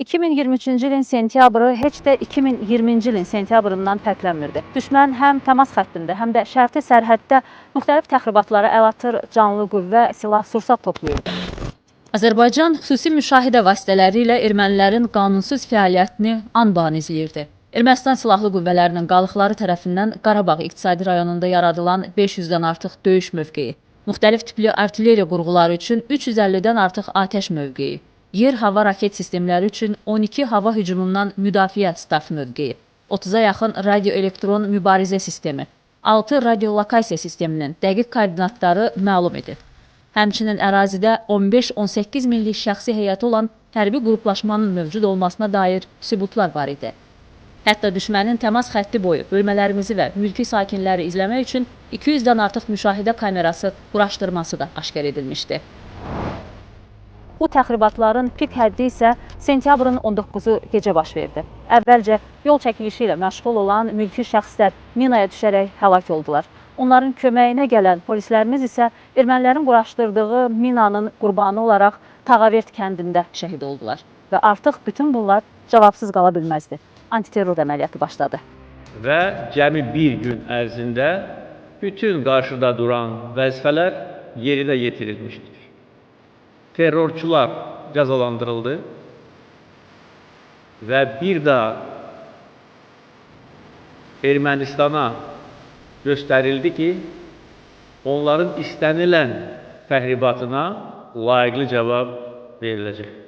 2023-cü ilin sentyabrı heç də 2020-ci ilin sentyabrından fərqlənmirdi. Düşmən həm təmas xəttində, həm də şərti sərhəddə müxtəlif təxribatlara əl atır, canlı qüvvə, silah-sursat toplayırdı. Azərbaycan xüsusi müşahidə vasitələri ilə ermənilərin qanunsuz fəaliyyətini an-ban izləyirdi. Ermənistan Silahlı Qüvvələrinin qalıqları tərəfindən Qarabağ İqtisadi rayonunda yaradılan 500-dən artıq döyüş mövqeyi, müxtəlif tipli artilleriya qurğuları üçün 350-dən artıq atəş mövqeyi, yer-hava raket sistemləri üçün 12 hava hücumundan müdafiə staf mövqeyi, 30-a yaxın radioelektron mübarizə sistemi, 6 radiolokasiya sisteminin dəqiq koordinatları məlum edildi. Həmçinin ərazidə 15-18 millik şəxsi heyəti olan hərbi qruplaşmanın mövcud olmasına dair sübutlar var idi. Hətta düşmənin təmas xətti boyu bölmələrimizi və mülki sakinləri izləmək üçün 200-dən artıq müşahidə kamerası quraşdırması da aşkar edilmişdi. Bu təxribatların pik həddi isə sentyabrın 19-u gecə baş verdi. Əvvəlcə yol çəkilişi ilə məşğul olan mülki şəxslər minaya düşərək həlak oldular. Onların köməyinə gələn polislərimiz isə ermənilərin quraşdırdığı minanın qurbanı olaraq Tağavert kəndində şəhid oldular. Və artıq bütün bunlar cavabsız qala bilməzdi. Antiterror əməliyyatı başladı. Və cəmi bir gün ərzində bütün qarşıda duran vəzifələr yerinə yetirilmişdir. Terrorçular cəzalandırıldı və bir daha Ermənistana göstərildi ki, onların istənilən təxribatına layiqli cavab veriləcək.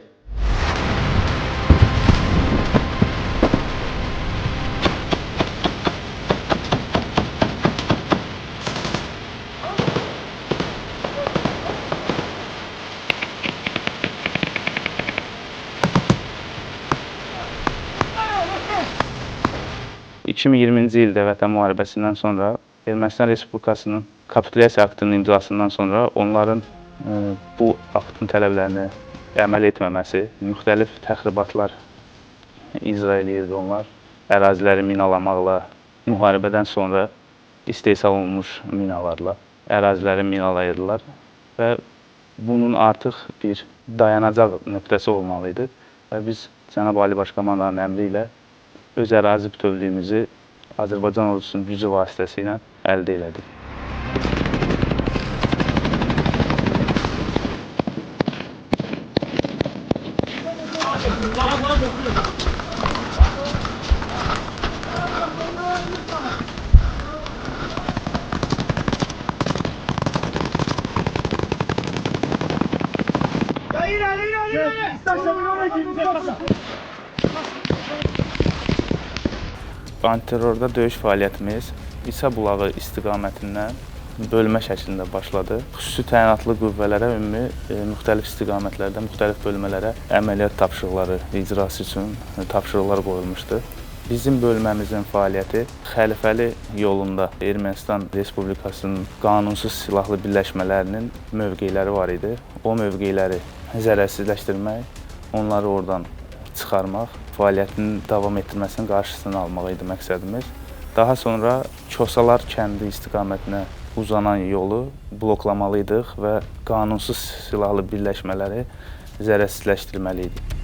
...2020-ci ildə Vətən müharibəsindən sonra Ermənistan Respublikasının kapitulyasiya aktının imzasından sonra onların bu aktın tələblərini əməl etməməsi, müxtəlif təxribatlar icra edirdi onlar. Əraziləri minalamaqla, müharibədən sonra istehsal olunmuş minalarla əraziləri minalayırdılar və bunun artıq bir dayanacaq nöqtəsi olmalıydı və biz Cənab Ali Baş Komandanın əmri ilə öz ərazi bütövlüyümüzü Azərbaycan ordusunun gücü vasitəsilə əldə elədik. Antiterrorda döyüş fəaliyyətimiz İsa bulağı istiqamətindən bölmə şəklində başladı. Xüsusi təyinatlı qüvvələrə ümumi müxtəlif istiqamətlərdə, müxtəlif bölmələrə əməliyyat tapşırıqları icrası üçün tapşırıqlar qoyulmuşdu. Bizim bölməmizin fəaliyyəti Xəlifəli yolunda Ermənistan Respublikasının qanunsuz silahlı birləşmələrinin mövqeləri var idi. O mövqeləri zərərsizləşdirmək, onları oradan çıxarmaq, fəaliyyətinin davam etdirməsinin qarşısını almaq idi məqsədimiz. Daha sonra Kosalar kəndi istiqamətinə uzanan yolu bloklamalıydıq və qanunsuz silahlı birləşmələri zərərsizləşdirməliydik.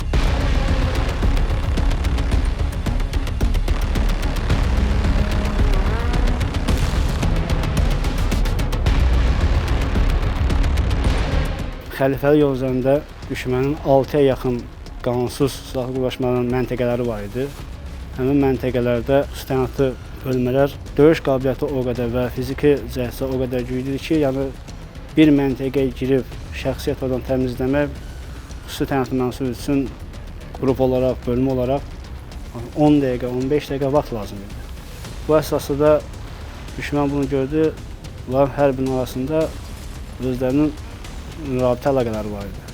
Xəlifəli yol üzərində düşmənin 6-ya yaxın qanunsuz silahlı qurlaşmanın məntəqələri var idi. Həmin məntəqələrdə təyinatlı bölmələr döyüş qabiliyyəti o qədər və fiziki cəhətdə o qədər güclüdür ki, yəni bir məntəqəyə girib şəxsiyyət oradan təmizləmək xüsusi təyinatlı mənsub üçün qrup olaraq, bölmə olaraq 10 dəqiqə, 15 dəqiqə vaxt lazım idi. Bu əsasda da düşmən bunu gördü, bunların hər birinin arasında özlərinin rabitə əlaqələri var idi.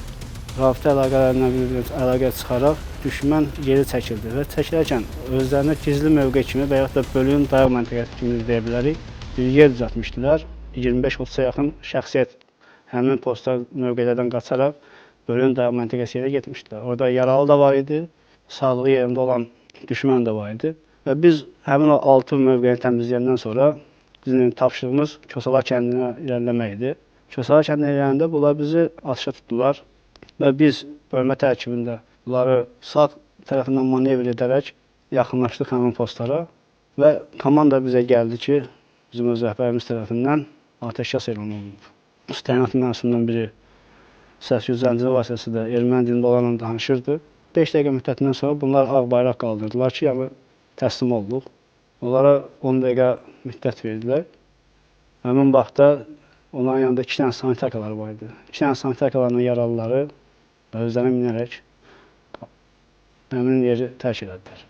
Rabitə əlaqələrindən əlaqə çıxaraq düşmən geri çəkildi və çəkilərkən özlərinə gizli mövqe kimi və yaxud da bölüyün dayaq məntəqəsi kimi deyə bilərik, bir yer düzəltmişdilər. 25-30-a yaxın şəxsiyyət həmin posta mövqelərdən qaçaraq bölüyün dayaq məntəqəsi yerə getmişdilər. Orada yaralı da var idi, sağlığı yerində olan düşmən də var idi və biz həmin o 6 mövqeyi təmizləyəndən sonra bizim tapşırığımız Kosalar kəndinə irəliləmək idi. Kosalar kəndinə irəliləyəndə bunlar bizi atışa tutdular və biz bölmə tərkibində Bunları sağ tərəfindən manevr edərək yaxınlaşdıq həmin postlara və komanda bizə gəldi ki, bizim öz rəhbərimiz tərəfindən atəşkəs elan olunub. Təyinat məhsulundan biri səs-küy zənciri vasitəsilə erməni dilində olanla danışırdı. 5 dəqiqə müddətindən sonra bunlar ağ bayraq qaldırdılar ki, yəni təslim olduq. Onlara 10 dəqiqə müddət verdilər. Həmin vaxtda onların yanında 2 dənə sanitarkalar var idi. 2 dənə sanitarkaların yaralıları özlərinə minərək həmin yeri tərk elədilər.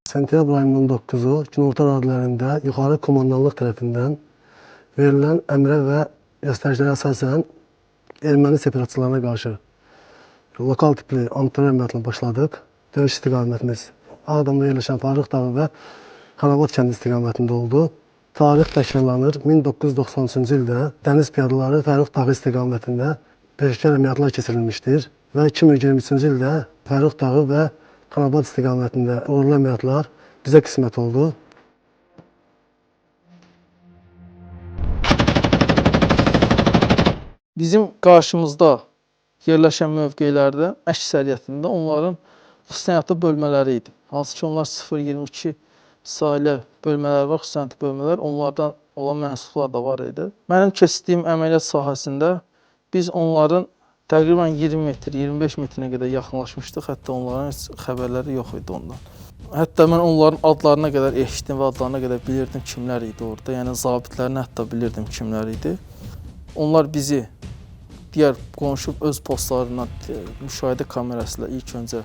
Sentyabr ayının 9-u günorta radələrində yuxarı komandanlıq tərəfindən verilən əmrə və göstəricilərə əsasən erməni separatçılarına qarşı lokal tipli antiterror əməliyyatına başladıq. Döyüş istiqamətimiz Ağdamda yerləşən Farıq dağı və Xanabad kəndi istiqamətində oldu. Tarix təkrarlanır. 1993-cü ildə dəniz piyadaları Fərux dağı istiqamətində peşəkar əməliyyatlar keçirilmişdir və 2023-cü ildə Fərux dağı və Xanabad istiqamətində uğurlu əməliyyatlar bizə qismət oldu. Bizim qarşımızda yerləşən mövqelərdə əksəriyyətində onların xüsusiyyətli bölmələri idi. Hansı ki, onlar 0-22 saylı bölmələr var, xüsusiyyətli bölmələr, onlardan olan mənsublar da var idi. Mənim keçdiyim əməliyyat sahəsində biz onların təqribən 20 metr, 25 metrinə qədər yaxınlaşmışdıq. Hətta onların heç xəbərləri yox idi ondan. Hətta mən onların adlarına qədər eşitdim və adlarına qədər bilirdim kimlər idi orada. Yəni zabitlərini hətta bilirdim kimlər idi. Onlar bizi digər qonşu öz postlarından müşahidə kamerası ilə ilk öncə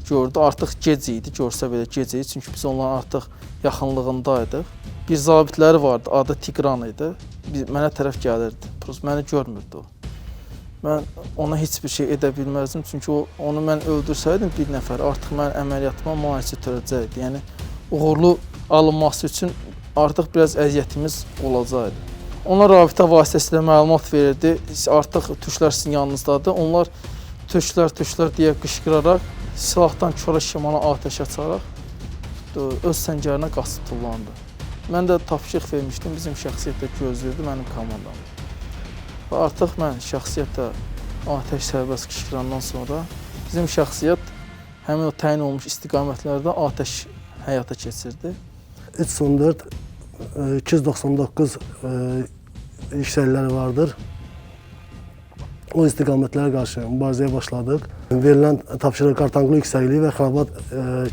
gördü. Artıq gec idi, görsə belə gec idi. Çünki biz onların artıq yaxınlığındaydıq. Bir zabitləri vardı, adı Tigran idi. Mənə tərəf gəlirdi. Məni görmürdü o. Mən ona heç bir şey edə bilməzdim. Çünki onu mən öldürsəydim bir nəfər, artıq mən əməliyyatıma müalicə törəcəkdi. Yəni, uğurlu alınması üçün artıq biraz əziyyətimiz olacaqdı. Onlar rabitə vasitəsilə məlumat verirdi. Artıq türklər sizin yanınızdadır. Onlar türklər deyə qışqıraraq, silahdan kora şimala atəş açaraq öz səngərinə qaçıb tullandı. Mən də tapşırıq vermişdim. Bizim şəxsiyyətlə gözləyirdi mənim komandam. Və artıq mən şəxsiyyətlə atəş sərbəst qışqırandan sonra bizim şəxsiyyət həmin o təyin olunmuş istiqamətlərdə atəş həyata keçirdi. 314, 299 yüksəkləri vardır. O istiqamətlərə qarşı mübarizəyə başladıq. Verilən tapşırıq Qartanqulu yüksəkliyi və Xanabad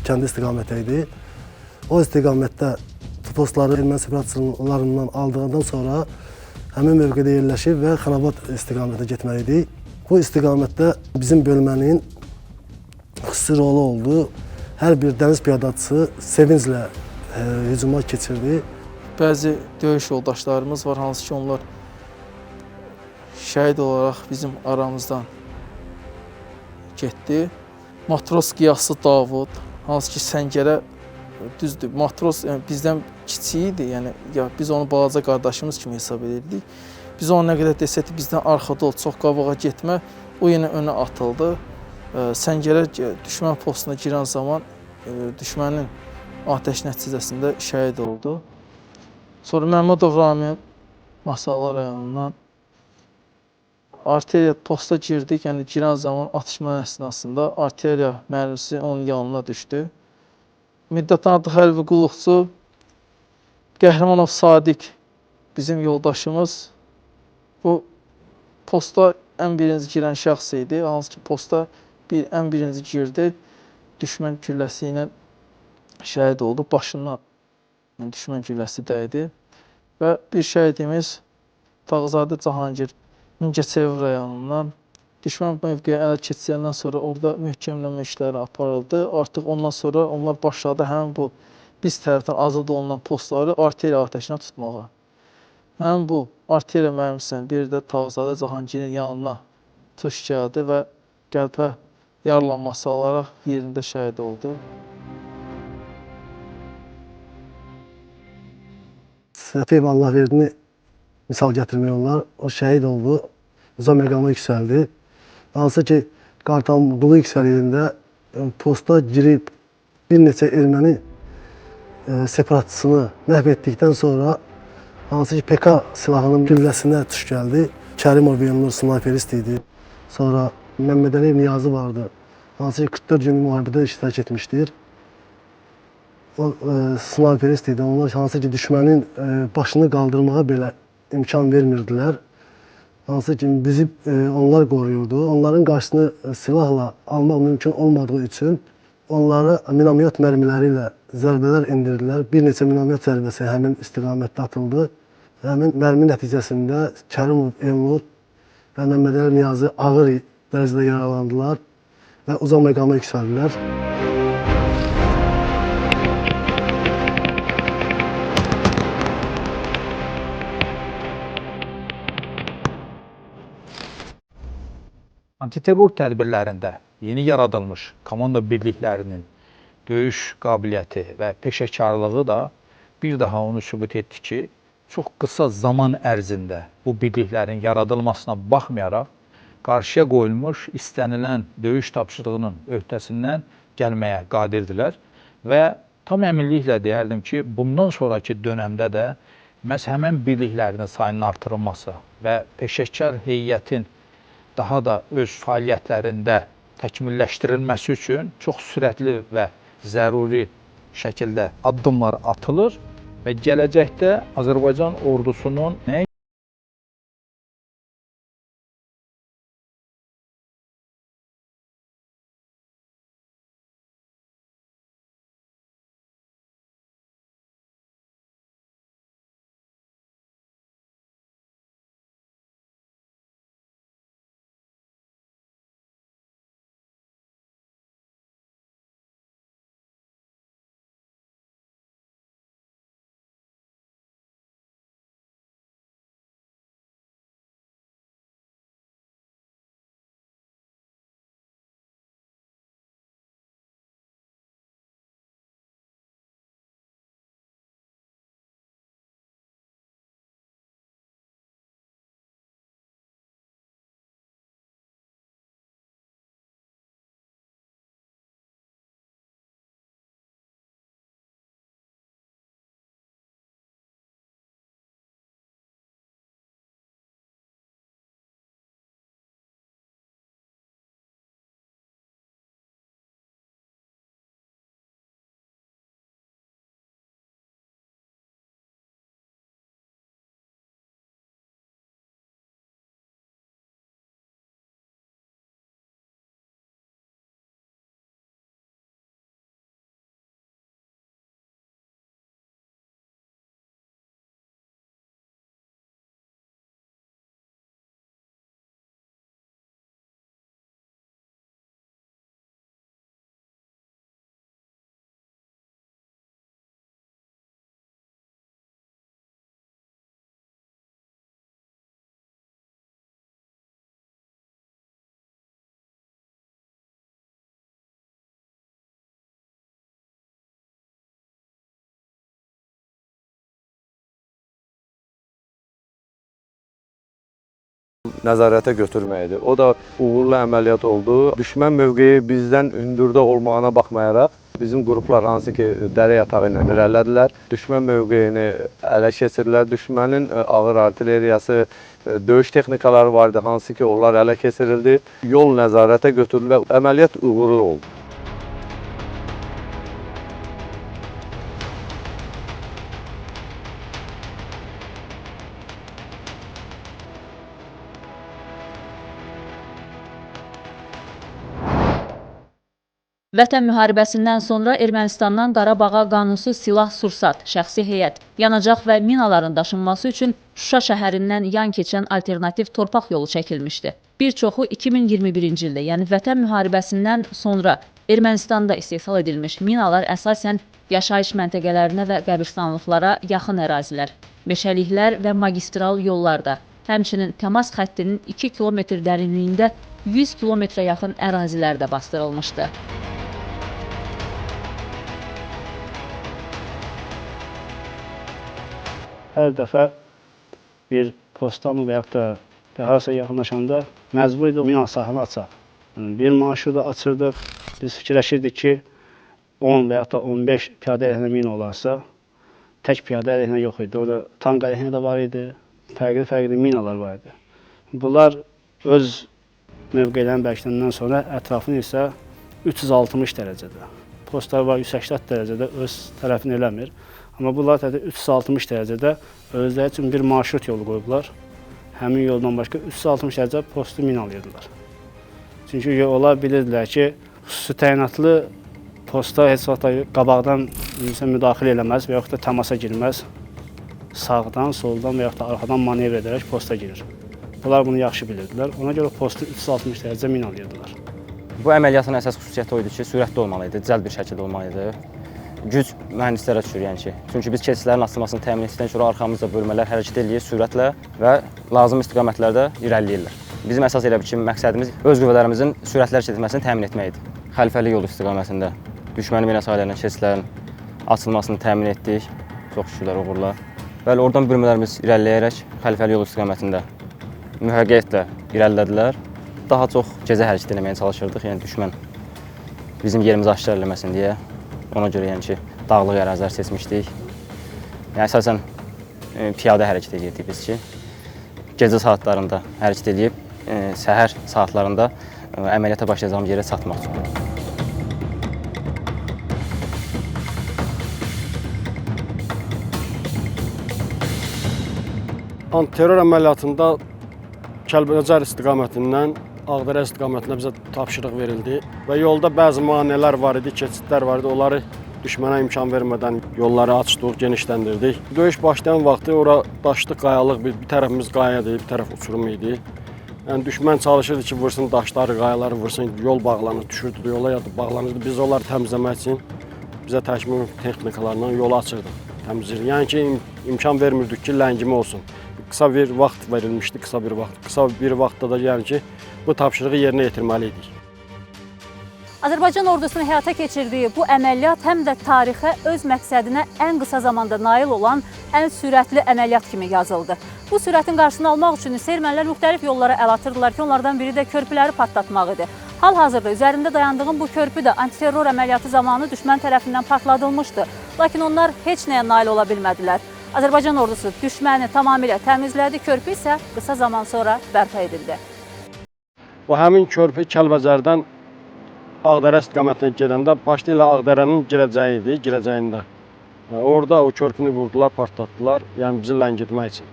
kəndi istiqaməti idi. O istiqamətdə postları erməni separatçılarından aldıqdan sonra həmin mövqedə yerləşib və Xanabad istiqamətə getməliydik. Bu istiqamətdə bizim bölmənin xüsusi rolu oldu. Hər bir dəniz piyadaçısı sevinclə hücuma keçirdi. Bəzi döyüş yoldaşlarımız var, hansı ki onlar şəhid olaraq bizim aramızdan getdi. Matros Qiyası Davud, hansı ki səngərə düzdür, matros bizdən kiçik idi, yəni biz onu balaca qardaşımız kimi hesab edirdik. Biz ona nə qədər desək bizdən arxada ol, çox qabağa getmə, o yenə önə atıldı. Səngərə düşmən postuna girən zaman düşmənin atəş nəticəsində şəhid oldu. Sonra Məmmədov Ramin Masallar rayonundan arteriya posta girdik, yəni girən zaman atışma əsnasında arteriya mərmisi onun yanına düşdü. Middət Nadıq Həlvi Qulluqçu, Qəhrəmanov Sadiq bizim yoldaşımız. Bu posta ən birinci girən şəxs idi. Hansı ki posta ən birinci girdi. Düşmən gülləsi ilə şəhid oldu. Başından düşmən gülləsi dəydi. Və bir şəhidimiz Tağızadə Cahangir Mingəçevir rayonundan düşmən mövqeyə ələ keçiləndən sonra orada möhkəmlənmə işləri aparıldı. Artıq ondan sonra onlar başladı həmin bu biz tərəfdən azad olunan postları arteriya atəşinə tutmağa. Həmin bu arteriya mərmisinin biri də Tağızadə Cahangirin yanına tuş gəldi və qəlbə yaralanması alaraq yerində şəhid oldu. Səfiyev Allahverdini misal gətirmək olar. O şəhid oldu, uzaq məqama yüksəldi. Hansı ki, Qartanqulu yüksəliyində posta girib bir neçə erməni separatçısını məhv etdikdən sonra hansı ki PK silahının gülləsinə tuş gəldi. Kərimov Elnur snayperist idi. Sonra Məmmədəliyev Niyazi vardı. Hansı ki 44 günlük müharibədə iştirak etmişdir. O snayperist idi. Onlar hansı ki düşmənin başını qaldırmağa belə imkan vermirdilər. Hansı ki bizi onlar qoruyurdu. Onların qarşısını silahla almaq mümkün olmadığı üçün onlara minamet mərmiləri ilə zərbələr endirdilər. Bir neçə minamet zərbəsi həmin istiqamətdə atıldı. Həmin mərmi nəticəsində Kərimov Elnur və Məmmədəliyev Niyazi ağır dərəcədə yaralandılar və uzaq məqama yüksəldilər. Antiterror tədbirlərində yeni yaradılmış komanda birliklərinin döyüş qabiliyyəti və peşəkarlığı da bir daha onu sübut etdi ki, çox qısa zaman ərzində bu birliklərin yaradılmasına baxmayaraq, qarşıya qoyulmuş istənilən döyüş tapşırığının öhdəsindən gəlməyə qadirdirlər və tam əminliklə deyərdim ki, bundan sonraki dönəmdə də məhz həmin birliklərin sayının artırılması və peşəkar heyətin daha da öz fəaliyyətlərində təkmilləşdirilməsi üçün çox sürətli və zəruri şəkildə addımlar atılır və gələcəkdə Azərbaycan ordusunun nəyə nəzarətə götürməkdir. O da uğurlu əməliyyat oldu. Düşmən mövqeyi bizdən hündürdə olmağına baxmayaraq, bizim qruplar hansı ki dərə yatağı ilə irəlilədilər. Düşmən mövqeyini ələ keçirdilər. Düşmənin ağır artilleriyası, döyüş texnikaları vardı, hansı ki onlar ələ keçirildi. Yol nəzarətə götürüldü və əməliyyat uğurlu oldu. Vətən müharibəsindən sonra Ermənistandan Qarabağa qanunsuz silah-sursat, şəxsi heyət, yanacaq və minaların daşınması üçün Şuşa şəhərindən yan keçən alternativ torpaq yolu çəkilmişdi. Bir çoxu 2021-ci ildə, yəni Vətən müharibəsindən sonra Ermənistanda istehsal edilmiş minalar əsasən yaşayış məntəqələrinə və qəbirstanlıqlara yaxın ərazilər, meşəliklər və magistral yollarda, həmçinin təmas xəttinin 2 kilometr dərinliyində 100 kilometrə yaxın ərazilərdə bastırılmışdı. Hər dəfə bir postamı və yaxud da harasa yaxınlaşanda məcbur idi mina sahəni açaq. Bir marşrutu açırdıq. Biz fikirləşirdik ki, 10 və ya da 15 piyadə əleyhinə mina olarsa, tək piyadə əleyhinə yox idi. Orada tank əleyhinə də var idi, fərqli-fərqli minalar var idi. Bunlar öz mövqelərini bərkidəndən sonra ətrafını isə 360 dərəcədə. Postlar var 180 dərəcədə öz tərəfini eləmir. Amma bunlar 360 dərəcədə özləri üçün bir marşrut yolu qoyublar. Həmin yoldan başqa 360 dərəcə postu minalayırdılar. Çünki onlar bilirdilər ki, xüsusi təyinatlı posta heç vaxt qabaqdan müdaxilə eləməz və yaxud da təmasa girməz. Sağdan, soldan və yaxud da arxadan manevr edərək posta girir. Bunlar bunu yaxşı bilirdilər. Ona görə postu 360 dərəcə minalayırdılar. Bu əməliyyatın əsas xüsusiyyəti o idi ki, sürətli olmalı idi, cəld bir şəkildə olmalı idi. Güc mühəndislərə düşür, yəni ki. Çünki biz keçidlərin açılmasını təmin etdikdən sonra arxamızda bölmələr hərəkət eləyir sürətlə və lazım istiqamətlərdə irəliləyirlər. Bizim əsas elə bir məqsədimiz öz qüvvələrimizin sürətli hərəkət etməsini təmin etmək idi. Xəlifəli yol istiqamətində düşmənin mina sahələrinin keçidlərin açılmasını təmin etdik. Çox şükürlər, uğurla. Bəli, oradan bölmələrimiz irəliləyərək xəlifəli yol istiqamətində müvəqqətiyyətlə irəlilədilər. Daha çox gecə hərəkət etməyə çalışırdıq, yəni düşmən bizim yerimizi aşkar eləməsin deyə. Ona görə yəni ki, dağlıq ərazilər seçmişdik. Yəni əsasən piyada hərəkət edirdik biz ki, gecə saatlarında hərəkət edib, səhər saatlarında əməliyyata başlayacağımız yerə çatmaq üçün. Antiterror əməliyyatında Kəlbəcər istiqamətindən Ağdərə istiqamətinə bizə tapşırıq verildi və yolda bəzi maneələr var idi, keçidlər var idi. Onları düşmənə imkan vermədən yolları açdıq, genişləndirdik. Döyüş başlayan vaxtı ora daşlı qayalıq, bir tərəfimiz qayadır, bir tərəf uçurum idi. Yəni düşmən çalışırdı ki, vursun daşları, qayaları vursun, yol bağlanır, düşürdü yola ya da bağlanırdı. Biz onları təmizləmək üçün bizə təkmil texnikalarla yolu açırdıq, təmizləyirdik. Yəni ki, imkan vermirdik ki, ləngimə olsun. Qısa bir vaxt verilmişdi, qısa bir vaxtda da yəni ki, bu tapşırığı yerinə yetirməli idik. Azərbaycan ordusunun həyata keçirdiyi bu əməliyyat həm də tarixə öz məqsədinə ən qısa zamanda nail olan ən sürətli əməliyyat kimi yazıldı. Bu sürətin qarşısını almaq üçün isə ermənilər müxtəlif yollara əl atırdılar ki, onlardan biri də körpüləri partlatmaq idi. Hal-hazırda üzərində dayandığım bu körpü də antiterror əməliyyatı zamanı düşmən tərəfindən partladılmışdı. Lakin onlar heç nəyə nail ola bilmədilər. Azərbaycan ordusu düşməni tamamilə təmizlədi, körpü isə qısa zaman sonra bərpa edildi. Bu həmin körpü Kəlbəcərdən Ağdərə istiqamətinə gedəndə başlayla Ağdərənin girəcəyi idi, girəcəyində. Orada o körpünü vurdular, partlatdılar, yəni bizi ləngitmək üçün.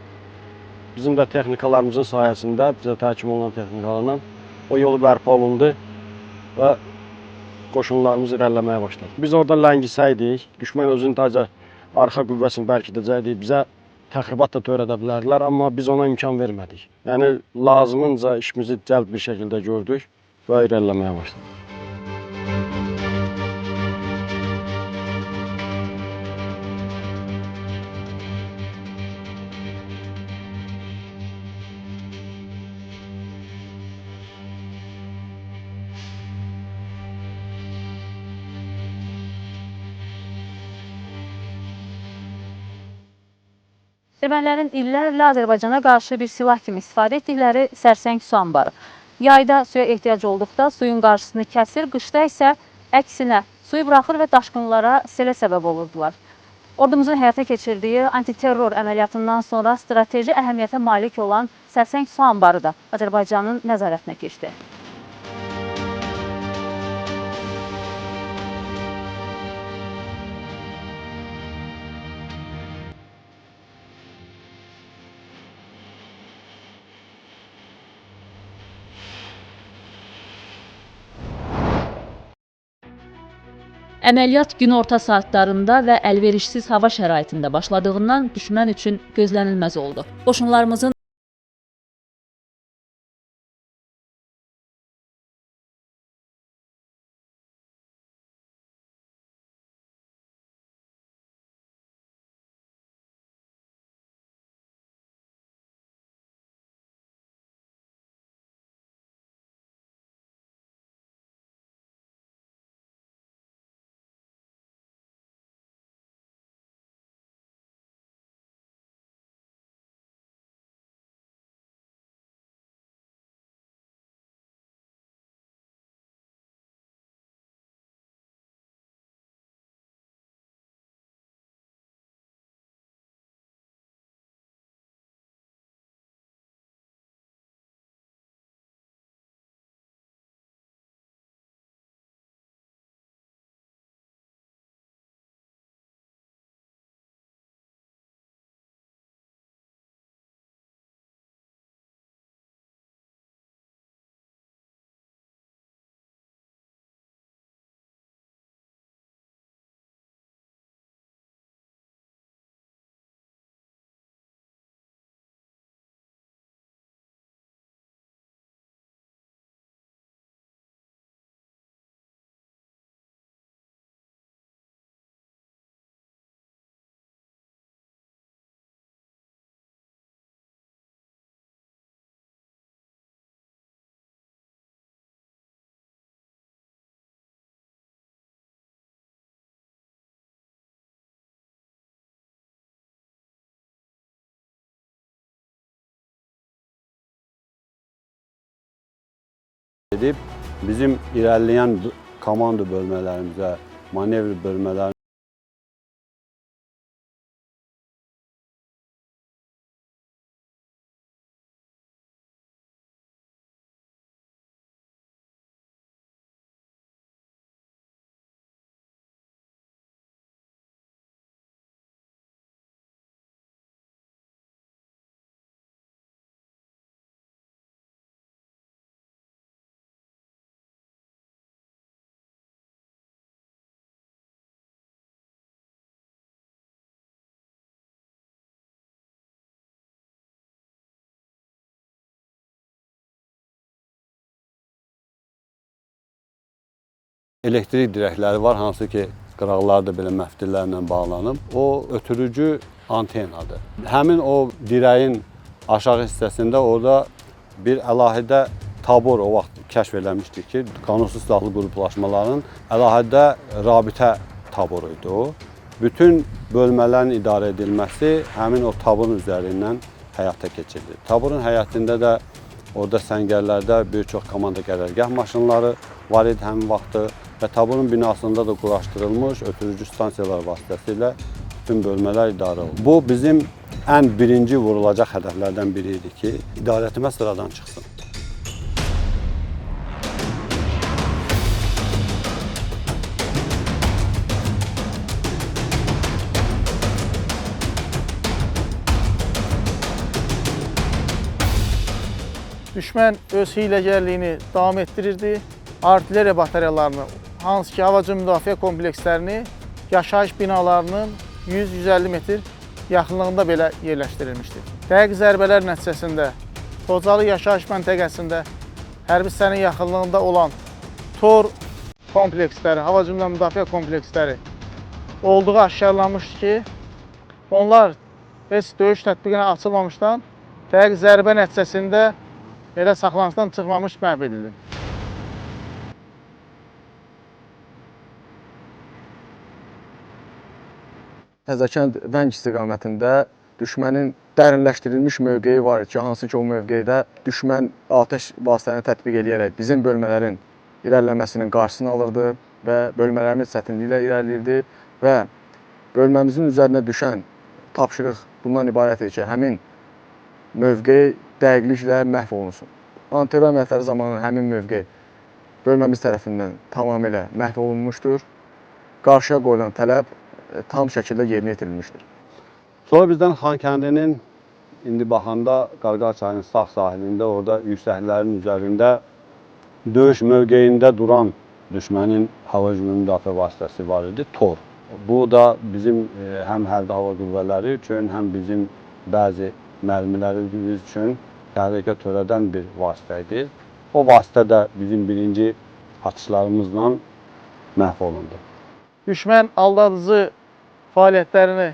Bizim də texnikalarımızın sayəsində, bizə təhkim olunan texnikalarla o yolu bərpa olundu və qoşunlarımız irəliləməyə başladı. Biz orada ləngisəydik, düşmən özünün təcə arxa qüvvəsini bərkidəcəkdi, bizə təxribat da törədə bilərdilər, amma biz ona imkan vermədik. Yəni lazımınca işimizi cəld bir şəkildə gördük və irəliləməyə başladıq. Ermənilərin illərlə Azərbaycana qarşı bir silah kimi istifadə etdikləri sərsəng su anbarı. Yayda suya ehtiyac olduqda suyun qarşısını kəsir, qışda isə əksinə suyu buraxır və daşqınlara, selə səbəb olurdular. Ordumuzun həyata keçirdiyi antiterror əməliyyatından sonra strateji əhəmiyyətə malik olan sərsəng su anbarı da Azərbaycanın nəzarətinə keçdi. Əməliyyat günorta saatlarında və əlverişsiz hava şəraitində başladığından düşmən üçün gözlənilməz oldu. Qoşunlarımızın edib bizim irəliləyən komando bölmələrimizə, manevr bölmələrimizə elektrik dirəkləri var, hansı ki, qıraqları da belə məftillərlə bağlanıb. O ötürücü antenadır. Həmin o dirəyin aşağı hissəsində orada bir əlahədə tabor o vaxt kəşf eləmişdik ki, qanunsuz silahlı qruplaşmaların əlahədə rabitə taboru idi o. Bütün bölmələrin idarə edilməsi həmin o taborun üzərindən həyata keçirilir. Taborun həyətində də orada səngərlərdə bir çox komanda qərargah maşınları var idi həmin vaxtı və taborun binasında da quraşdırılmış ötürücü stansiyalar vasitəsilə bütün bölmələr idarə olunur. Bu bizim ən birinci vurulacaq hədəflərdən biri idi ki, idarəetmə sıradan çıxsın. Düşmən öz hiyləgərliyini davam etdirirdi. Artilleriya batareyalarını, hansı ki, havacu müdafiə komplekslərini yaşayış binalarının 100-150 metr yaxınlığında belə yerləşdirilmişdir. Dəqiq zərbələr nəticəsində Xocalı yaşayış məntəqəsində hərbi hissənin yaxınlığında olan tor kompleksləri, havacu müdafiə kompleksləri olduğu aşkarlanmışdır ki, onlar heç döyüş tətbiqinə açılmamışdan dəqiq zərbə nəticəsində belə saxlanışdan çıxmamış məhv edilir. Təzəkənd Vəng istiqamətində düşmənin dərinləşdirilmiş mövqeyi var ki, hansı ki o mövqedə düşmən atəş vasitələrini tətbiq edərək bizim bölmələrin irəliləməsinin qarşısını alırdı və bölmələrimiz çətinliklə irəliləyirdi və bölməmizin üzərinə düşən tapşırıq bundan ibarət edir ki, həmin mövqe dəqiqliklə məhv olunsun. Antiterror əməliyyatları zamanı həmin mövqe bölməmiz tərəfindən tamamilə məhv olunmuşdur. Qarşıya qoyulan tələb tam şəkildə yerinə yetirilmişdir. Sonra bizdən Xankəndinin indi baxanda Qarqar çayının sağ sahilində orada yüksəklərin üzərində döyüş mövqeyində duran düşmənin hava hücumu müdafiə vasitəsi var idi, TOR. Bu da bizim həm hərbi hava qüvvələri üçün, həm bizim bəzi mərmilərimiz üçün təhlükə törədən bir vasitə idi. O vasitə də bizim birinci atışlarımızla məhv olundu. Düşmən aldadıcı fəaliyyətlərini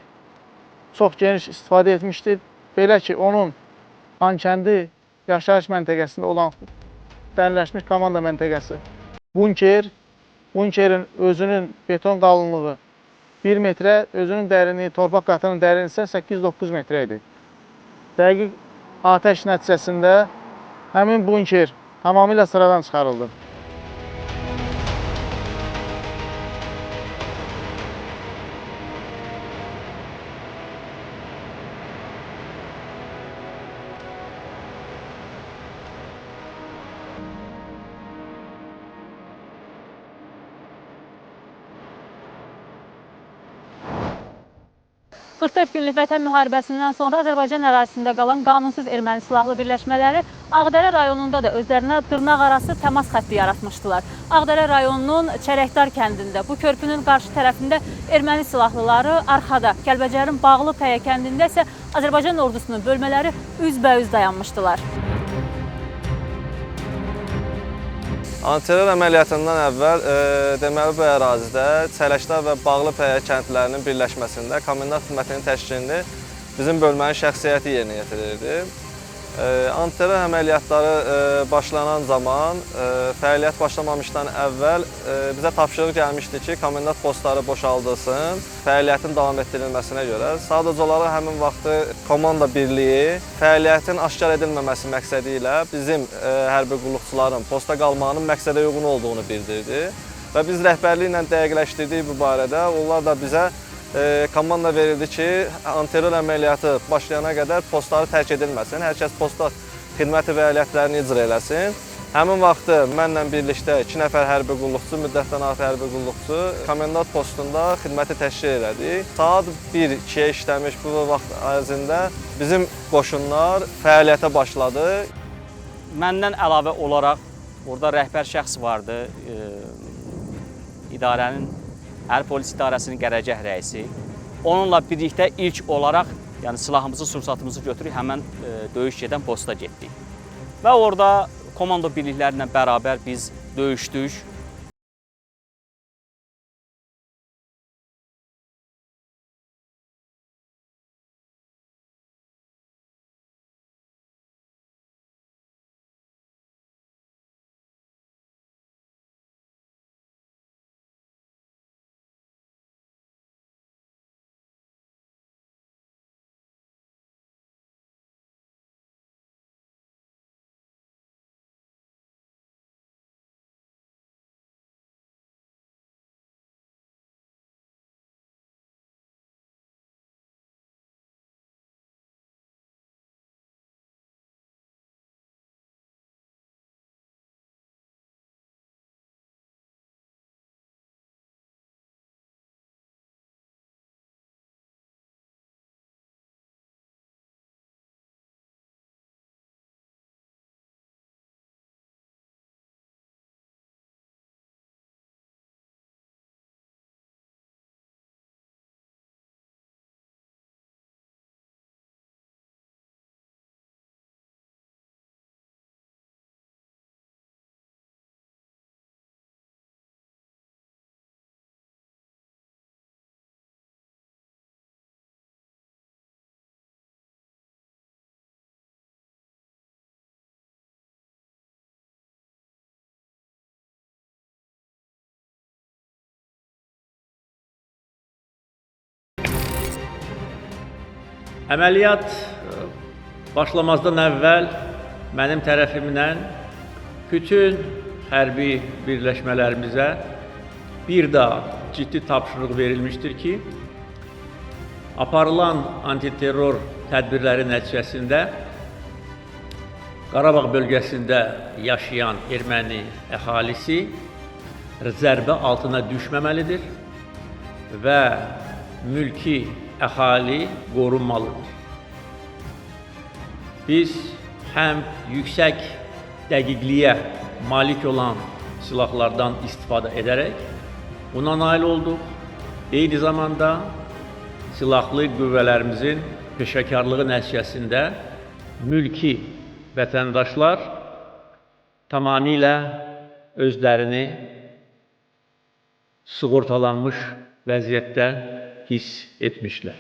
çox geniş istifadə etmişdir. Belə ki, onun Xankəndi yaşayış məntəqəsində olan dərinləşmiş komanda məntəqəsi bunker, bunkerin özünün beton qalınlığı 1 metrə, özünün dərinliyi, torpaq qatının dərinliyi isə 8-9 metrə idi. Dəqiq atəş nəticəsində həmin bunker tamamilə sıradan çıxarıldı. Qırx günlük Vətən müharibəsindən sonra Azərbaycan ərazisində qalan qanunsuz erməni silahlı birləşmələri Ağdərə rayonunda da özlərinə dırnaq arası təmas xətti yaratmışdılar. Ağdərə rayonunun Çərəkdar kəndində, bu körpünün qarşı tərəfində erməni silahlıları arxada, Kəlbəcərin Bağlı Pəyə kəndində isə Azərbaycan ordusunun bölmələri üzbəüz dayanmışdılar. Antiterror əməliyyatından əvvəl deməli bu ərazidə Çərəkdar və Bağlı Pəyə kəndlərinin birləşməsində komendant xidmətinin təşkilini bizim bölmənin şəxsiyyəti yerinə yetirirdi. Antiterror əməliyyatları başlanan zaman, fəaliyyət başlamamışdan əvvəl bizə tapşırıq gəlmişdi ki, komendant postları boşaldılsın, fəaliyyətin davam etdirilməsinə görə. Sadəcə olaraq həmin vaxtı komanda birliyi fəaliyyətin aşkar edilməməsi məqsədi ilə bizim hərbi qulluqçuların posta qalmağının məqsədə uyğun olduğunu bildirdi. Və biz rəhbərliklə dəqiqləşdirdik bu barədə. Onlar da bizə komanda verildi ki, antiterror əməliyyatı başlayana qədər postları tərk edilməsin. Hər kəs posta xidməti və fəaliyyətlərini icra eləsin. Həmin vaxtı mənlə birlikdə 2 nəfər hərbi qulluqçu, müddətdən artıq hərbi qulluqçu komendant postunda xidməti təşkil elədik. Saat 1-2-yə işləmiş bu vaxt ərzində bizim qoşunlar fəaliyyətə başladı. Məndən əlavə olaraq orada rəhbər şəxs vardı. İdarənin Hər Polis İdarəsinin qərargah rəisi. Onunla birlikdə ilk olaraq yəni silahımızı, sursatımızı götürüb həmən döyüş gedən posta getdik. Və orada komando birlikləri ilə bərabər biz döyüşdük. Əməliyyat başlamazdan əvvəl mənim tərəfimdən bütün hərbi birləşmələrimizə bir daha ciddi tapşırıq verilmişdir ki, aparılan antiterror tədbirləri nəticəsində Qarabağ bölgəsində yaşayan erməni əhalisi zərbə altına düşməməlidir və mülki əhali qorunmalıdır. Biz həm yüksək dəqiqliyə malik olan silahlardan istifadə edərək buna nail olduq. Eyni zamanda silahlı qüvvələrimizin peşəkarlığı nəticəsində mülki vətəndaşlar tamamilə özlərini sığortalanmış vəziyyətdə hiss etmişlər.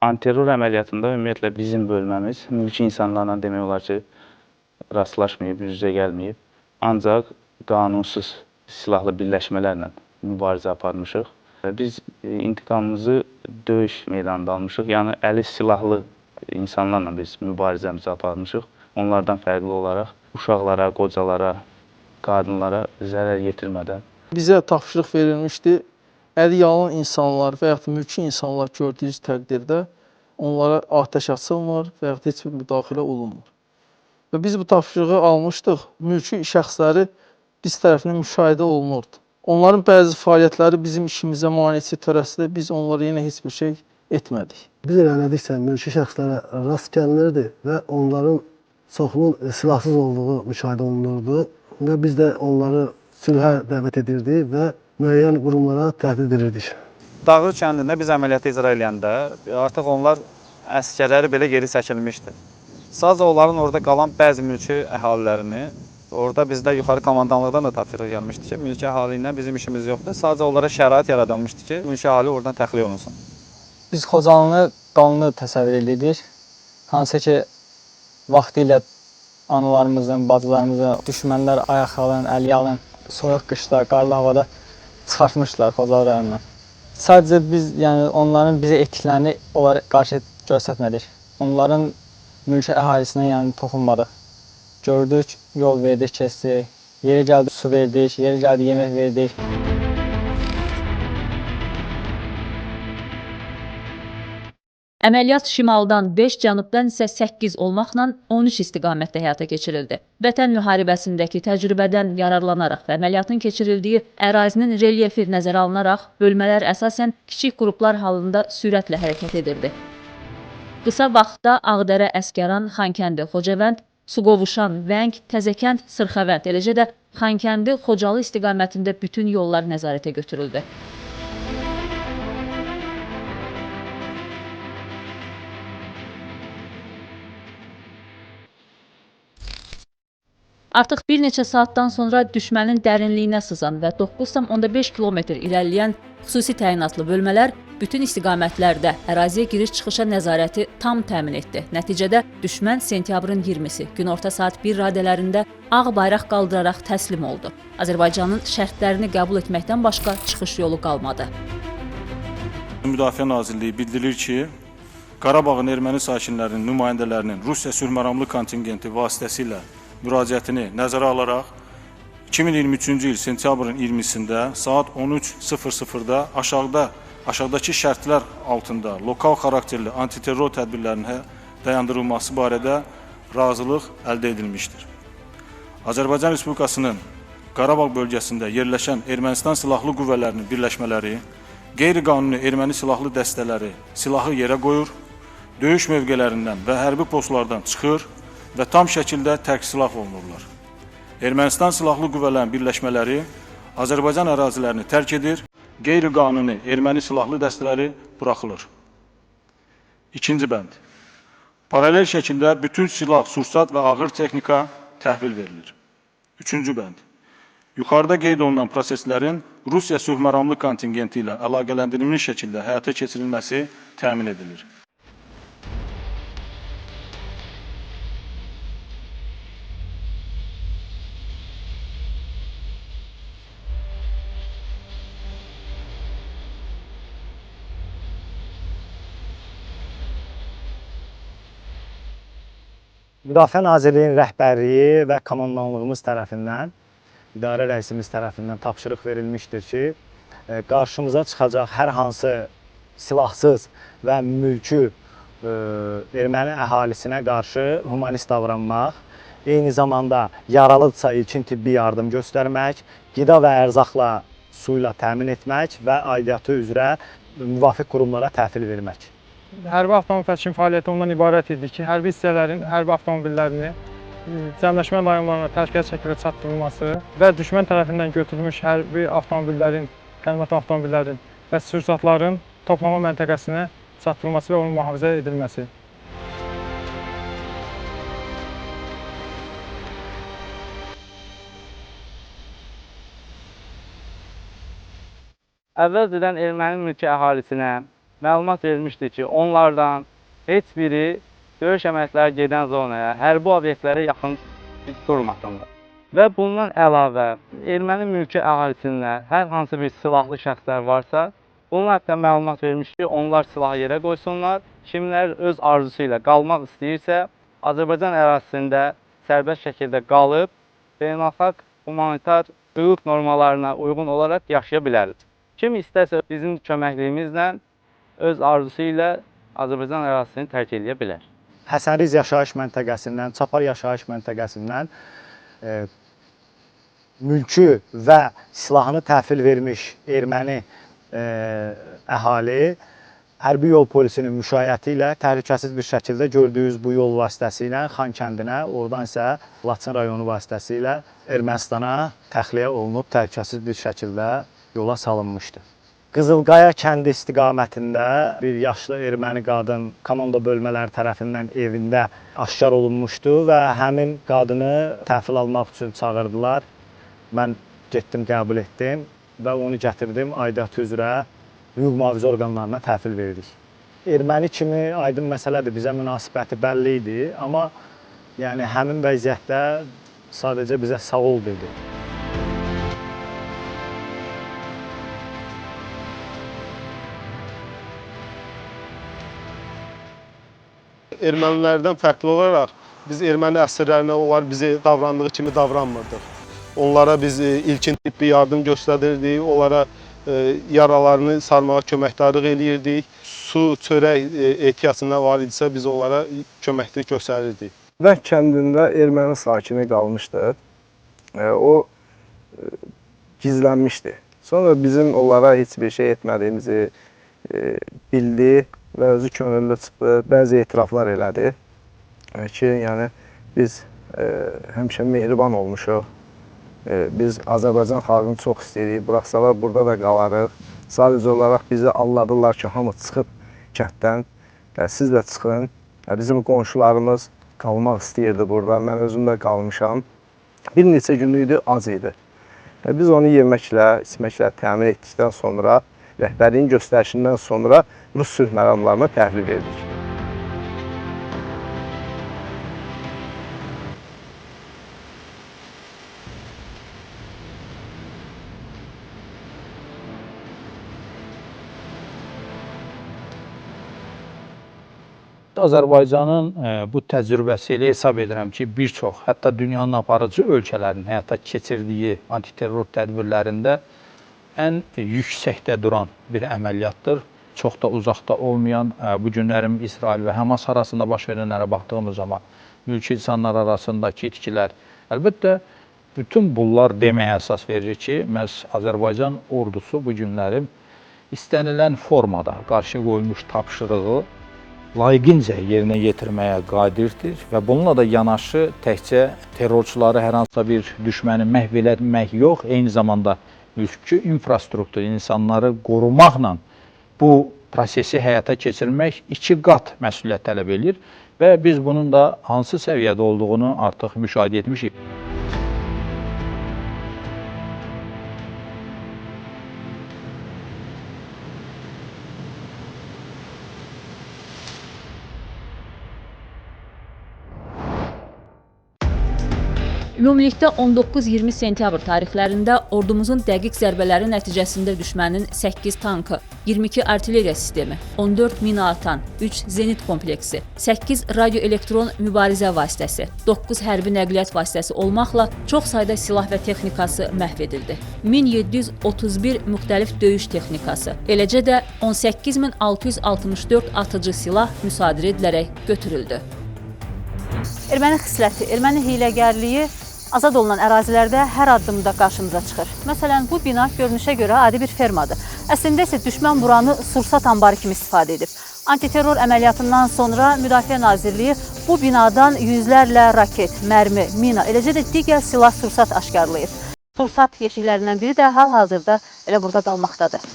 Antiterror əməliyyatında ümumiyyətlə bizim bölməmiz mülki insanlarla demək olar ki, rastlaşmayıb, üz-üzə gəlməyib. Ancaq qanunsuz silahlı birləşmələrlə mübarizə aparmışıq. Biz intiqamımızı döyüş meydanında almışıq. Yəni əli silahlı insanlarla biz mübarizəmizi aparmışıq. Onlardan fərqli olaraq uşaqlara, qocalara, qadınlara zərər yetirmədən. Bizə tapşırıq verilmişdi. Əli yalan insanlar və yaxud mülki insanlar gördüyünüz təqdirdə onlara atəş açılmır və yaxud heç bir müdaxilə olunmur. Və biz bu tapşırığı almışdıq. Mülki şəxsləri biz tərəfindən müşahidə olunurdu. Onların bəzi fəaliyyətləri bizim işimizə maneçi törətsə biz onlara yenə heç bir şey etmədik. Biz elədiksə mülki şəxslərə rast gəlinirdi və onların çoxunun silahsız olduğu müşahidə olunurdu və biz də onları sülhə dəvət edirdik və müəyyən qurumlara təhdid edirdik. Dağır kəndində biz əməliyyatı icra edəndə artıq onlar əsgərləri belə geri çəkilmişdi. Sadəcə onların orada qalan bəzi mülki əhalilərini, orada bizdə yuxarı komandanlıqdan da tapşırıq gəlmişdi ki, mülki əhali ilə bizim işimiz yoxdur. Sadəcə onlara şərait yaradılmışdı ki, mülki əhali oradan təxliyə olunsun. Biz Xocalını qanlı təsəvvür edirik. Hansı ki, vaxtilə analarımızın, bacılarımızın düşmənlər ayaq alın, əl yalın, soyuq qışda, qarlı havada çıxartmışlar Xocalı rayonundan. Sadəcə biz, yəni onların bizə etdiklərini onlara qarşı göstərmədik. Onların mülki əhalisinə yəni toxunmadıq. Gördük, yol verdik, kəsdik, yeri gəldi su verdik, yeri gəldi yemək verdik. Əməliyyat şimaldan 5, cənubdan isə 8 olmaqla 13 istiqamətdə həyata keçirildi. Vətən müharibəsindəki təcrübədən yararlanaraq və əməliyyatın keçirildiyi ərazinin relyefi nəzərə alınaraq bölmələr əsasən kiçik qruplar halında sürətlə hərəkət edirdi. Qısa vaxtda Ağdərə, Əsgəran, Xankəndi, Xocavənd, Suqovuşan, Vəng, Təzəkənd, Sırxavənd, eləcə də Xankəndi, Xocalı istiqamətində bütün yollar nəzarətə götürüldü. Artıq bir neçə saatdan sonra düşmənin dərinliyinə sızan və 9,5 kilometr irəliləyən xüsusi təyinatlı bölmələr bütün istiqamətlərdə əraziyə giriş-çıxışa nəzarəti tam təmin etdi. Nəticədə düşmən sentyabrın 20-si günorta saat 1 radələrində ağ bayraq qaldıraraq təslim oldu. Azərbaycanın şərtlərini qəbul etməkdən başqa çıxış yolu qalmadı. Müdafiə Nazirliyi bildirir ki, Qarabağın erməni sakinlərinin nümayəndələrinin Rusiya sülhməramlı kontingenti vasitəsilə müraciətini nəzərə alaraq 2023-cü il sentyabrın 20-sində saat 13:00-da aşağıdakı şərtlər altında lokal xarakterli antiterror tədbirlərinin dayandırılması barədə razılıq əldə edilmişdir. Azərbaycan Respublikasının Qarabağ bölgəsində yerləşən Ermənistan silahlı qüvvələrinin birləşmələri, qeyri-qanuni erməni silahlı dəstələri silahı yerə qoyur, döyüş mövqələrindən və hərbi postlardan çıxır və tam şəkildə tərk silah olunurlar. Ermənistan silahlı qüvvələrin birləşmələri Azərbaycan ərazilərini tərk edir, qeyri-qanuni erməni silahlı dəstələri buraxılır. İkinci bənd. Paralel şəkildə bütün silah, sursat və ağır texnika təhvil verilir. Üçüncü bənd. Yuxarıda qeyd olunan proseslərin Rusiya sülhməramlı kontingenti ilə əlaqələndirilmiş şəkildə həyata keçirilməsi təmin edilir. Müdafiə Nazirliyinin rəhbərliyi və komandanlığımız tərəfindən, idarə rəisimiz tərəfindən tapşırıq verilmişdir ki, qarşımıza çıxacaq hər hansı silahsız və mülki erməni əhalisinə qarşı humanist davranmaq, eyni zamanda yaralıdsa ilkin tibbi yardım göstərmək, qida və ərzaqla, su ilə təmin etmək və aidiyyatı üzrə müvafiq qurumlara təhvil vermək. Hərbi avtomobil təşkil fəaliyyəti ondan ibarət idi ki, hərbi hissələrin, hərbi avtomobillərini cəmləşmə rayonlarına təhlükəsiz şəkildə çatdırılması və düşmən tərəfindən götürülmüş hərbi avtomobillərin, təlimat avtomobillərin və sursatların toplama məntəqəsinə çatdırılması və onun mühafizə edilməsi. Əvvəlcədən erməni mülki əhalisinə məlumat verilmişdir ki, onlardan heç biri döyüş əməliyyatları gedən zonaya, hərbi obyektlərə yaxın durmasınlar. Və bundan əlavə, erməni mülki əhalisinə hər hansı bir silahlı şəxslər varsa, bunlar haqqında məlumat verilmiş ki, onlar silahı yerə qoysunlar. Kimlər öz arzusu ilə qalmaq istəyirsə, Azərbaycan ərazisində sərbəst şəkildə qalıb, beynəlxalq humanitar hüquq normalarına uyğun olaraq yaşaya bilərik. Kim istərsə bizim köməkliyimizlə öz arzusu ilə Azərbaycan ərazisini tərk edə bilər. Həsənriz yaşayış məntəqəsindən, Çapar yaşayış məntəqəsindən mülki və silahını təhvil vermiş erməni əhali hərbi yol polisinin müşayiəti ilə təhlükəsiz bir şəkildə gördüyünüz bu yol vasitəsilə Xankəndinə, oradan isə Laçın rayonu vasitəsilə Ermənistana təxliyə olunub təhlükəsiz bir şəkildə yola salınmışdı. Qızılqaya kəndi istiqamətində bir yaşlı erməni qadın komanda bölmələri tərəfindən evində aşkar olunmuşdu və həmin qadını təhvil almaq üçün çağırdılar. Mən getdim, qəbul etdim və onu gətirdim aidiyyatı üzrə hüquq mühafizə orqanlarına təhvil verdik. Erməni kimi aydın məsələdir, bizə münasibəti bəlli idi, amma yəni həmin vəziyyətdə sadəcə bizə sağ ol dedi. Ermənilərdən fərqli olaraq biz erməni əsirlərinə onlar bizi davrandığı kimi davranmırdıq. Onlara biz ilkin tibbi yardım göstərirdik, onlara yaralarını sarmağa köməkdarlıq eləyirdik. Su, çörək ehtiyacında var idisə biz onlara köməklik göstərirdik. Vəng kəndində erməni sakini qalmışdı. O gizlənmişdi. Sonra bizim onlara heç bir şey etmədiyimizi bildi və özü könüllü çıxdı, bəzi etiraflar elədi ki, yəni biz həmişə mehriban olmuşuq. Biz Azərbaycan xalqını çox istəyirik, buraxsalar burada da qalarıq. Sadəcə olaraq bizi alladılar ki, hamı çıxıb kənddən, siz də çıxın. Bizim qonşularımız qalmaq istəyirdi burada, mən özüm də qalmışam. Bir neçə günlükdür, az idi. Biz onu yeməklə, içməklə təmin etdikdən sonra, rəhbərliyin göstərişindən sonra Rus sülh məramlarına təhvil verdik. Azərbaycanın bu təcrübəsi elə hesab edirəm ki, bir çox, hətta dünyanın aparıcı ölkələrinin həyata keçirdiyi antiterror tədbirlərində ən yüksəkdə duran bir əməliyyatdır. Çox da uzaqda olmayan, bu günlərin İsrail və Həmas arasında baş verənlərə baxdığımız zaman mülki insanlar arasındakı itkilər. Əlbəttə, bütün bunlar deməyə əsas verir ki, məhz Azərbaycan ordusu bu günlərin istənilən formada qarşı qoyulmuş tapşırığı layiqincə yerinə yetirməyə qadirdir və bununla da yanaşı təkcə terrorçuları hər hansısa bir düşməni məhv etmək yox, eyni zamanda mülki infrastruktur, insanları qorumaqla bu prosesi həyata keçirmək 2 qat məsuliyyət tələb edir və biz bunun da hansı səviyyədə olduğunu artıq müşahidə etmişik. Ümumilikdə 19-20 sentyabr tarixlərində ordumuzun dəqiq zərbələri nəticəsində düşmənin 8 tankı, 22 artilleriya sistemi, 14 mina atan, 3 zenit kompleksi, 8 radioelektron mübarizə vasitəsi, 9 hərbi nəqliyyat vasitəsi olmaqla çox sayda silah və texnikası məhv edildi. 1731 müxtəlif döyüş texnikası, eləcə də 18664 atıcı silah müsadirə edilərək götürüldü. Erməni xisləti, erməni hiyləgərliyi azad olunan ərazilərdə hər addımda qarşımıza çıxır. Məsələn, bu bina görünüşə görə adi bir fermadır. Əslində isə düşmən buranı sursat anbarı kimi istifadə edib. Antiterror əməliyyatından sonra Müdafiə Nazirliyi bu binadan yüzlərlə raket, mərmi, mina, eləcə də digər silah-sursat aşkarlayıb. Sursat yeşiklərindən biri də hal-hazırda elə burada qalmaqdadır.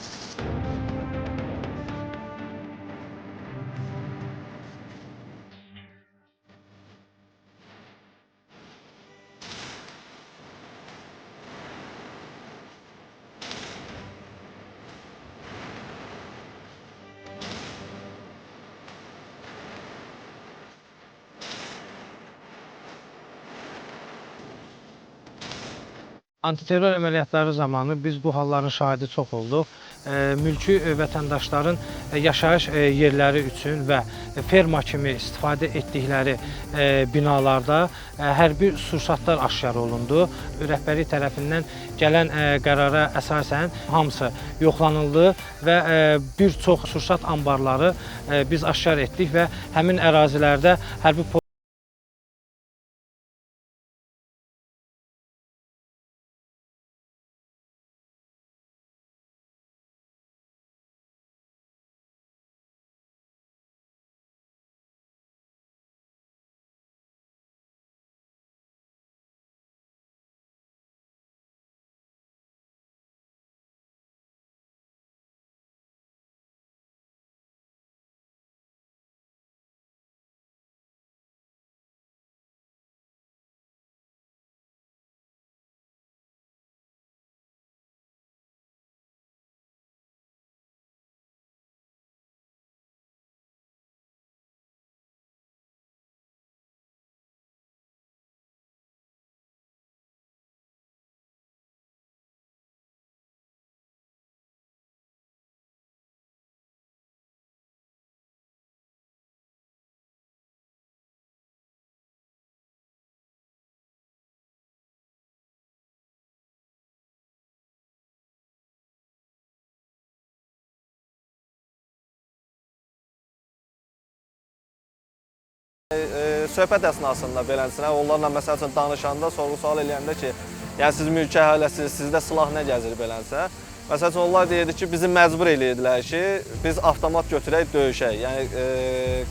Antiterror əməliyyatları zamanı biz bu halların şahidi çox olduq. Mülki vətəndaşların yaşayış yerləri üçün və ferma kimi istifadə etdikləri binalarda hərbi sursatlar aşkar olundu. Rəhbərlik tərəfindən gələn qərara əsasən hamısı yoxlanıldı və bir çox sursat anbarları biz aşkar etdik və həmin ərazilərdə hərbi Söhbət əsnasında beləsinə onlarla məsəl üçün danışanda, sorğu-sual eləyəndə ki, yəni siz mülki əhalisiniz, sizdə silah nə gəzir beləsə, məsəl üçün onlar deyirdi ki, bizi məcbur eləyirdilər ki, biz avtomat götürək, döyüşək, yəni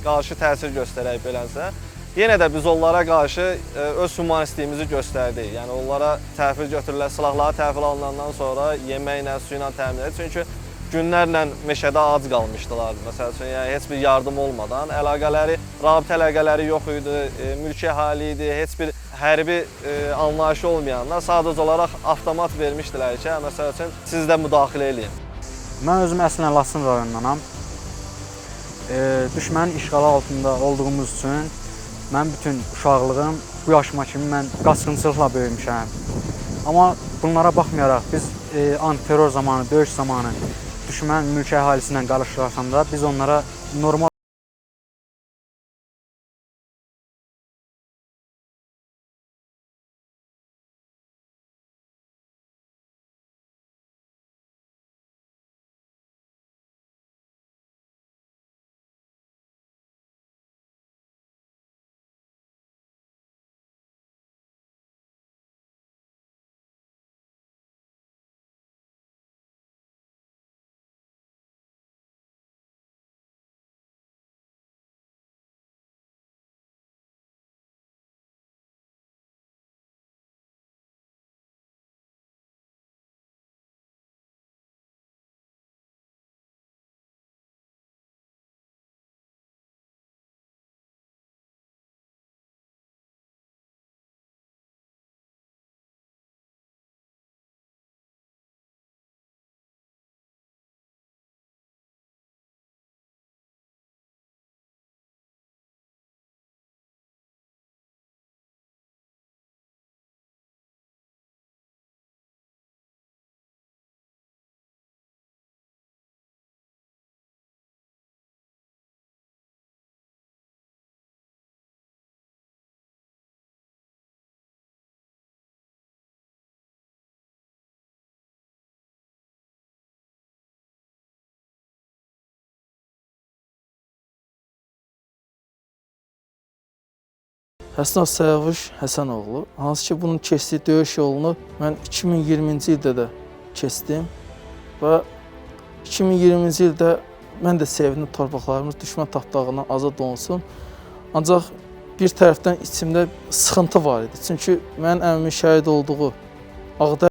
qarşı təsir göstərək beləsə. Yenə də biz onlara qarşı öz humanistliyimizi göstərdik. Yəni onlara təhvil götürürlər, silahları təhvil alınandan sonra yeməklə, su ilə təmin edir. Çünki günlərlə meşədə ac qalmışdılar. Məsəl üçün, yəni heç bir yardım olmadan əlaqələri, rabitə əlaqələri yox idi, mülki əhali idi, heç bir hərbi anlayışı olmayanlar sadəcə olaraq avtomat vermişdilər ki, məsəl üçün siz də müdaxilə eləyin. Mən özüm əslən Laçın rayonundanam. Düşmənin işğalı altında olduğumuz üçün mən bütün uşaqlığım, bu yaşıma kimi mən qaçqınçılıqla böyümüşəm. Amma bunlara baxmayaraq biz antiterror zamanı, döyüş zamanı düşmən mülki əhalisi ilə qarşılaşanda biz onlara normal Həsən Səyavuş Həsənoğlu, hansı ki bunun keçdiyi döyüş yolunu mən 2020-ci ildə də keçdim və 2020-ci ildə mən də sevindim torpaqlarımız düşmən tapdağından azad olunsun. Ancaq bir tərəfdən içimdə sıxıntı var idi. Çünki mənim əmimin şəhid olduğu Ağdərə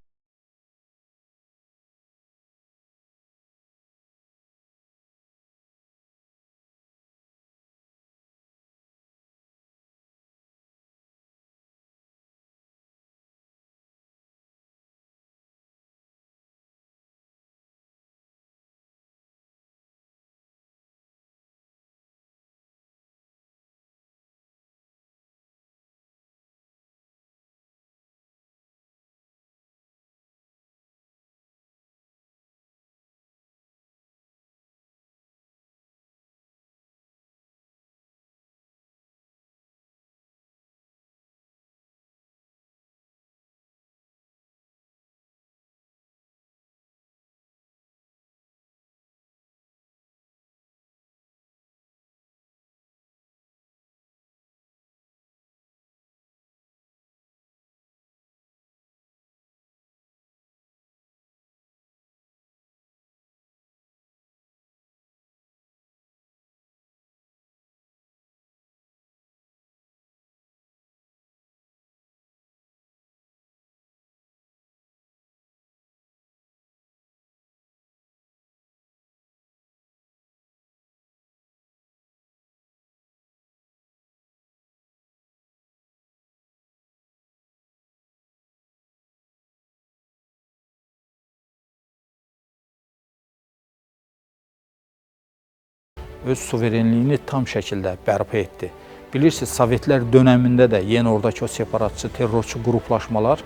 öz suverenliyini tam şəkildə bərpa etdi. Bilirsiniz, Sovetlər dönəmində də yenə oradakı o separatçı, terrorçu qruplaşmalar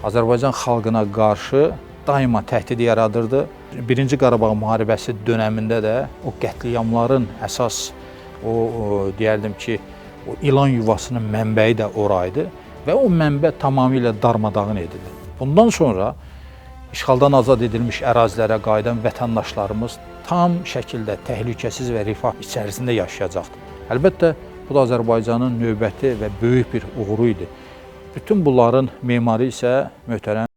Azərbaycan xalqına qarşı daima təhdid yaradırdı. Birinci Qarabağ müharibəsi dönəmində də o qətliamların əsas, deyərdim ki, o ilan yuvasının mənbəyi də oraydı və o mənbə tamamilə darmadağın edildi. Bundan sonra işğaldan azad edilmiş ərazilərə qayıdan vətəndaşlarımız tam şəkildə təhlükəsiz və rifah içərisində yaşayacaqdır. Əlbəttə, Bu da Azərbaycanın növbəti və böyük bir uğuru idi. Bütün bunların memarı isə möhtərəm